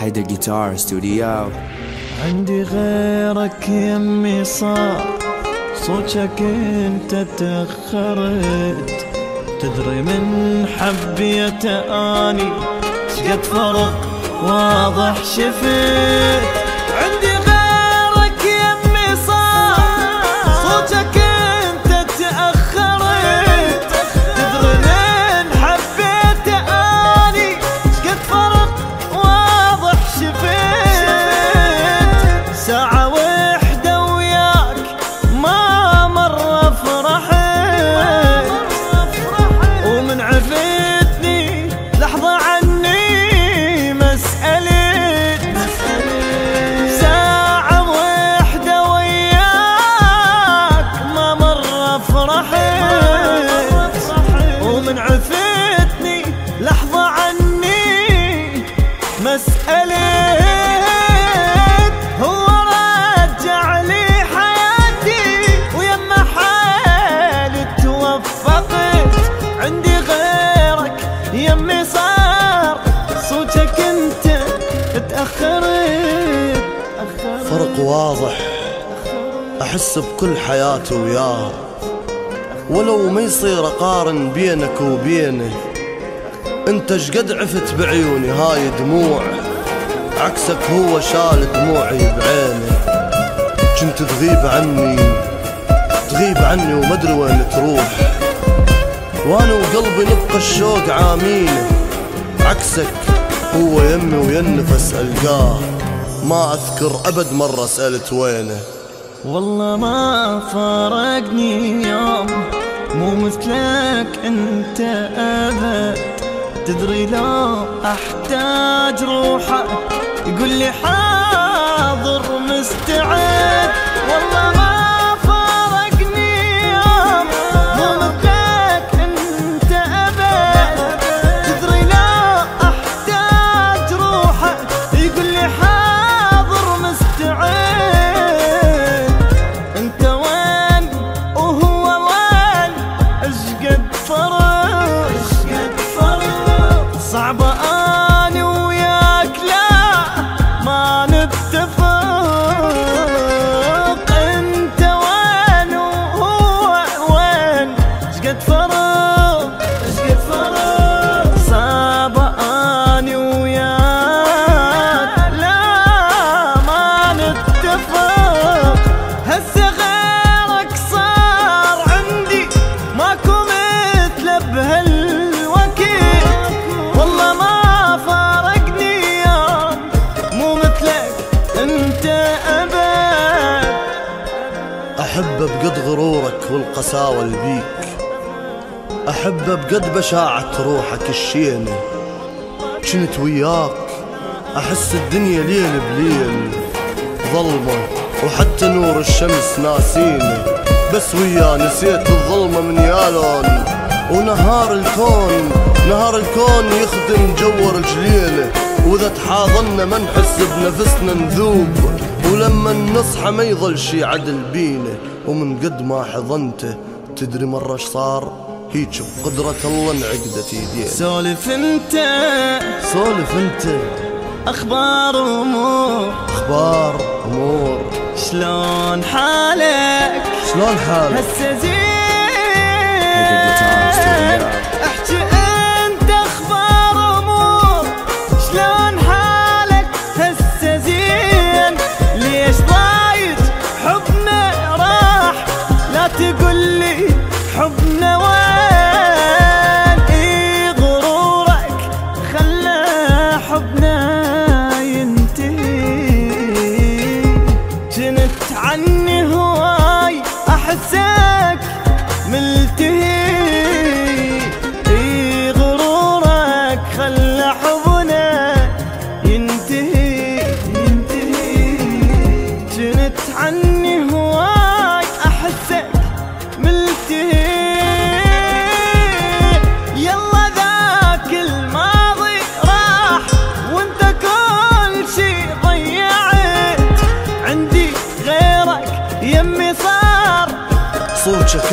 هيدا جيتار ستوديو. عندي غيرك يمي صار صوتك انت تأخرت، تدري من حبيته اني شقد فرق واضح شفت. عندي غيرك يمي صار صوتك انت تأخرت، تدري من حبيته اني شقد فرق واضح شفت. ساعة وحدة وياك ما مرة فرحت، ومن عفتني لحظة عني مسألة. ساعة وحدة وياك ما مرة فرحت، ومن عفتني لحظة عني مسألة. عندي غيرك يمي صار صوتك انت تأخرت. فرق واضح احس بكل حياتي وياه، ولو ما يصير اقارن بينك وبينه. انت شقد عفت بعيوني هاي دموع، عكسك هو شال دموعي بعينه. كنت تغيب عني ومدري وين تروح، وانا وقلبي نبقى الشوق عامينه. عكسك هو يمي وينفس القاه، ما اذكر ابد مرة سألت وينه. والله ما فارقني يوم، مو مثلك انت ابد. تدري لو احتاج روحك يقول لي حاضر مستعد. والله ما صعبة اني وياك لا ما نتفق. انت وين وهو وين، شقد فرق صعبة اني وياك لا ما نتفق. هسه غيرك صار عندي ماكو مثله بهالوقت. والله ما فارقني يوم، مو مثلك انت ابد. احب بقد غرورك والقساوة اللي بيك، احب بقد بشاعة روحك الشينة. كنت وياك احس الدنيا ليل بليل ظلمة، وحتى نور الشمس ناسينه. بس وياه نسيت الظلمة من يالون، ونهار الكون يخدم جور رجلينا. واذا تحاضنا ما نحس بنفسنا نذوب، ولما نصحى ما يظل شي عدل بينا. ومن قد ما حضنته تدري مرة ايش صار، هيج بقدرة الله انعقدت يدينا. سولف انت اخبار امور شلون حالك هسه زين. احكي انت اخبار امور شلون حالك هسه زين. ليش ضايج حبنا راح، لا تقولي حبنا وين. اي غرورك خلى حبنا ينتهي. جنت عني هواي احسك ملتهي. اي غرورك خلى حبنا ينتهي. جنت عني هواي احسك ملتهي. يلا ذاك الماضي راح وانت كل شي ضيعت. عندي غيرك يمي صار صوتك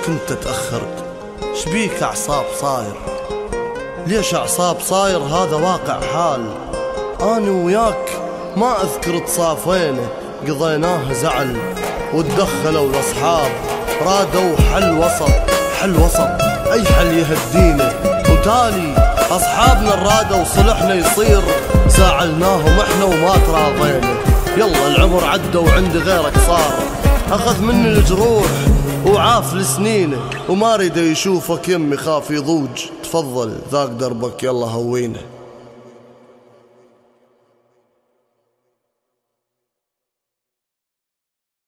انت تأخرت. شبيك اعصاب صاير، ليش أعصاب صاير هذا واقع حال. أنا وياك ما أذكر تصافينا قضيناه زعل، وتدخلوا الأصحاب رادوا حل وسط أي حل يهدينا، وتالي أصحابنا الرادة وصلحنا يصير زعلناهم إحنا وما تراضينا. يلا العمر عدى وعند غيرك صار، أخذ مني الجروح وعاف لسنينه، وما ريده يشوفك يمي خاف يضوج. تفضل ذاك دربك يلا هوينه.